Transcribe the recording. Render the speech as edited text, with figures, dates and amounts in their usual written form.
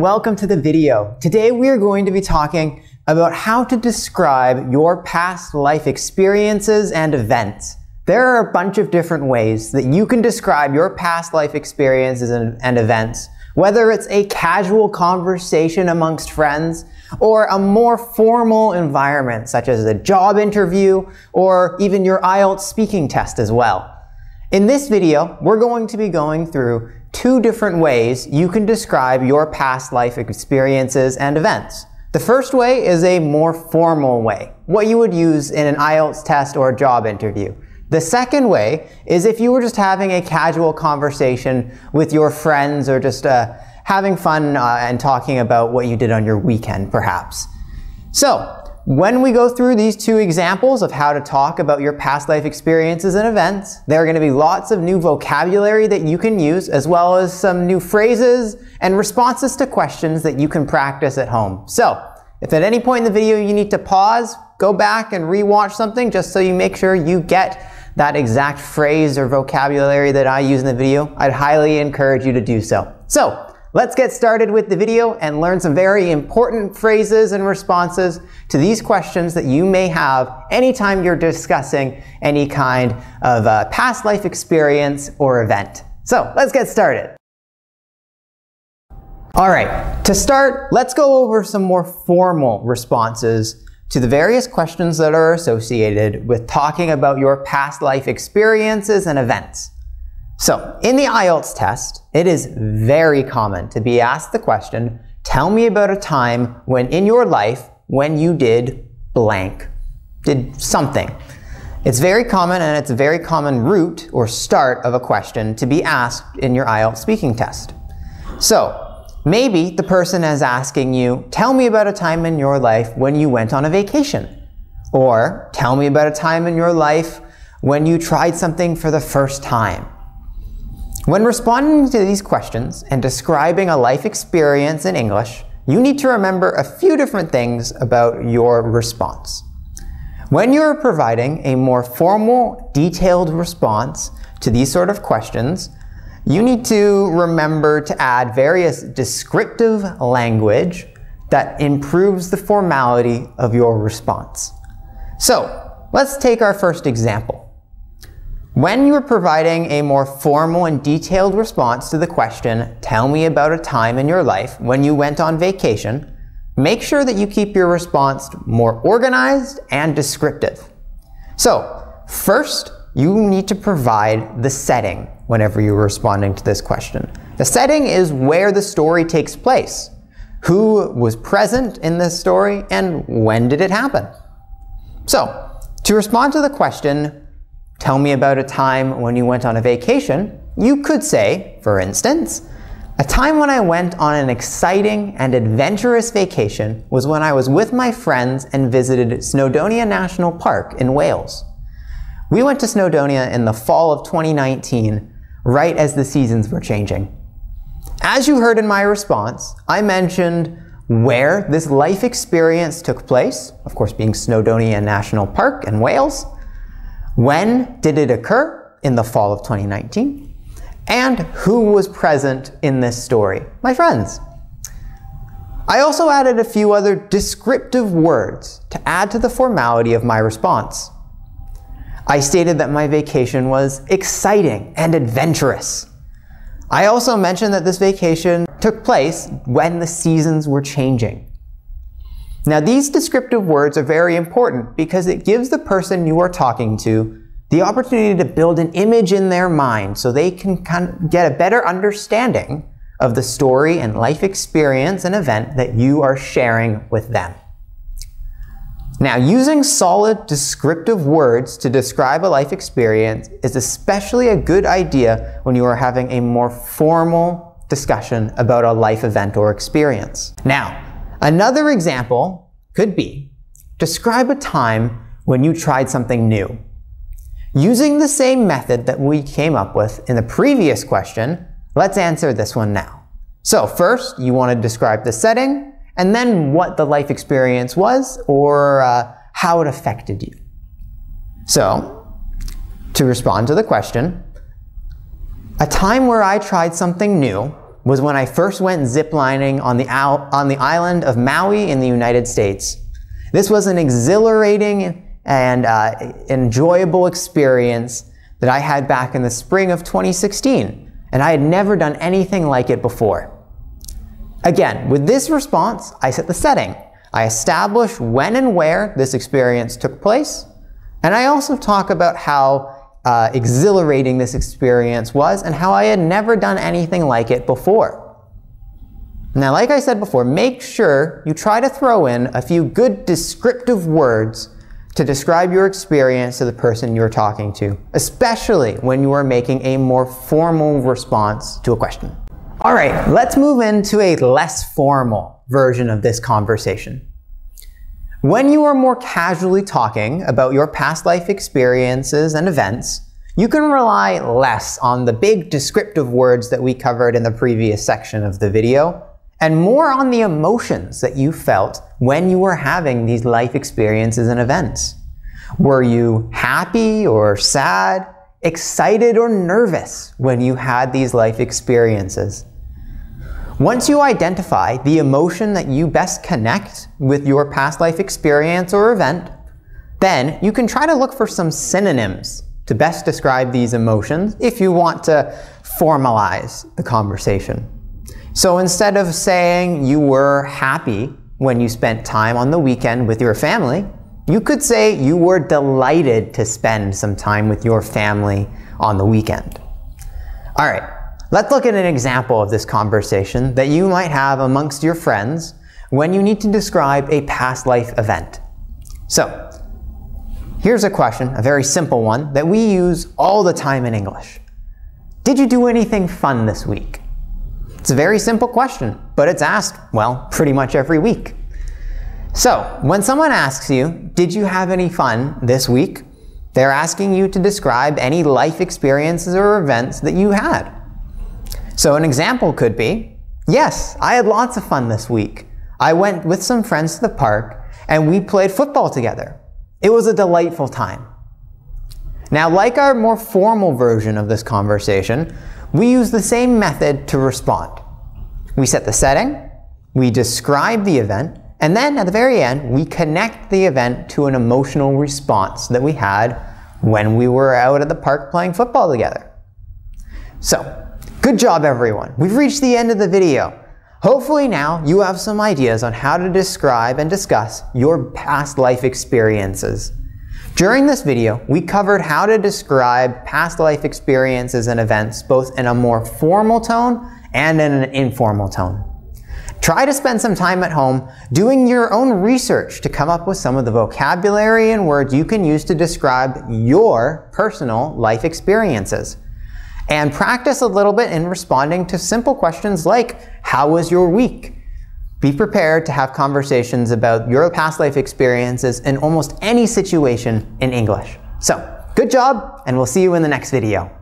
welcome to the video. Today we are going to be talking about how to describe your past life experiences and events. There are a bunch of different ways that you can describe your past life experiences and events, whether it's a casual conversation amongst friends or a more formal environment such as a job interview or even your IELTS speaking test as well. In this video, we're going to be going through two different ways you can describe your past life experiences and events. The first way is a more formal way, what you would use in an IELTS test or a job interview. The second way is if you were just having a casual conversation with your friends or just having fun and talking about what you did on your weekend, perhaps. So, when we go through these two examples of how to talk about your past life experiences and events, there are going to be lots of new vocabulary that you can use, as well as some new phrases and responses to questions that you can practice at home. So, if at any point in the video you need to pause, go back and rewatch something just so you make sure you get that exact phrase or vocabulary that I use in the video, I'd highly encourage you to do so. So, let's get started with the video and learn some very important phrases and responses to these questions that you may have anytime you're discussing any kind of past life experience or event. So let's get started. All right, to start, let's go over some more formal responses to the various questions that are associated with talking about your past life experiences and events. So, in the IELTS test, it is very common to be asked the question, tell me about a time when in your life when you did blank, did something. It's very common, and it's a very common route or start of a question to be asked in your IELTS speaking test. So, maybe the person is asking you, tell me about a time in your life when you went on a vacation. Or, tell me about a time in your life when you tried something for the first time. When responding to these questions and describing a life experience in English, you need to remember a few different things about your response. When you're providing a more formal, detailed response to these sort of questions, you need to remember to add various descriptive language that improves the formality of your response. So, let's take our first example. When you are providing a more formal and detailed response to the question, tell me about a time in your life when you went on vacation, make sure that you keep your response more organized and descriptive. So, first, you need to provide the setting whenever you're responding to this question. The setting is where the story takes place. Who was present in this story and when did it happen? So, to respond to the question, tell me about a time when you went on a vacation, you could say, for instance, a time when I went on an exciting and adventurous vacation was when I was with my friends and visited Snowdonia National Park in Wales. We went to Snowdonia in the fall of 2019, right as the seasons were changing. As you heard in my response, I mentioned where this life experience took place, of course being Snowdonia National Park in Wales. When did it occur? In the fall of 2019. And who was present in this story? My friends. I also added a few other descriptive words to add to the formality of my response. I stated that my vacation was exciting and adventurous. I also mentioned that this vacation took place when the seasons were changing. Now, these descriptive words are very important because it gives the person you are talking to the opportunity to build an image in their mind so they can get a better understanding of the story and life experience and event that you are sharing with them. Now, using solid descriptive words to describe a life experience is especially a good idea when you are having a more formal discussion about a life event or experience. Now, another example could be, describe a time when you tried something new. Using the same method that we came up with in the previous question, let's answer this one now. So first, you want to describe the setting, and then what the life experience was, or how it affected you. So, to respond to the question, a time where I tried something new was when I first went ziplining on the island of Maui in the United States. This was an exhilarating and enjoyable experience that I had back in the spring of 2016, and I had never done anything like it before. Again, with this response, I set the setting. I establish when and where this experience took place, and I also talk about how exhilarating this experience was and how I had never done anything like it before. Now, like I said before, make sure you try to throw in a few good descriptive words to describe your experience to the person you're talking to, especially when you are making a more formal response to a question. All right, let's move into a less formal version of this conversation. When you are more casually talking about your past life experiences and events, you can rely less on the big descriptive words that we covered in the previous section of the video, and more on the emotions that you felt when you were having these life experiences and events. Were you happy or sad, excited or nervous when you had these life experiences? Once you identify the emotion that you best connect with your past life experience or event, then you can try to look for some synonyms to best describe these emotions if you want to formalize the conversation. So instead of saying you were happy when you spent time on the weekend with your family, you could say you were delighted to spend some time with your family on the weekend. All right, let's look at an example of this conversation that you might have amongst your friends when you need to describe a past life event. So, here's a question, a very simple one, that we use all the time in English. Did you do anything fun this week? It's a very simple question, but it's asked, well, pretty much every week. So, when someone asks you, did you have any fun this week? They're asking you to describe any life experiences or events that you had. So an example could be, yes, I had lots of fun this week. I went with some friends to the park and we played football together. It was a delightful time. Now, like our more formal version of this conversation, we use the same method to respond. We set the setting, we describe the event, and then at the very end, we connect the event to an emotional response that we had when we were out at the park playing football together. So, good job everyone. We've reached the end of the video. Hopefully now you have some ideas on how to describe and discuss your past life experiences. During this video, we covered how to describe past life experiences and events both in a more formal tone and in an informal tone. Try to spend some time at home doing your own research to come up with some of the vocabulary and words you can use to describe your personal life experiences. And practice a little bit in responding to simple questions like, how was your week? Be prepared to have conversations about your past life experiences in almost any situation in English. So, good job, and we'll see you in the next video.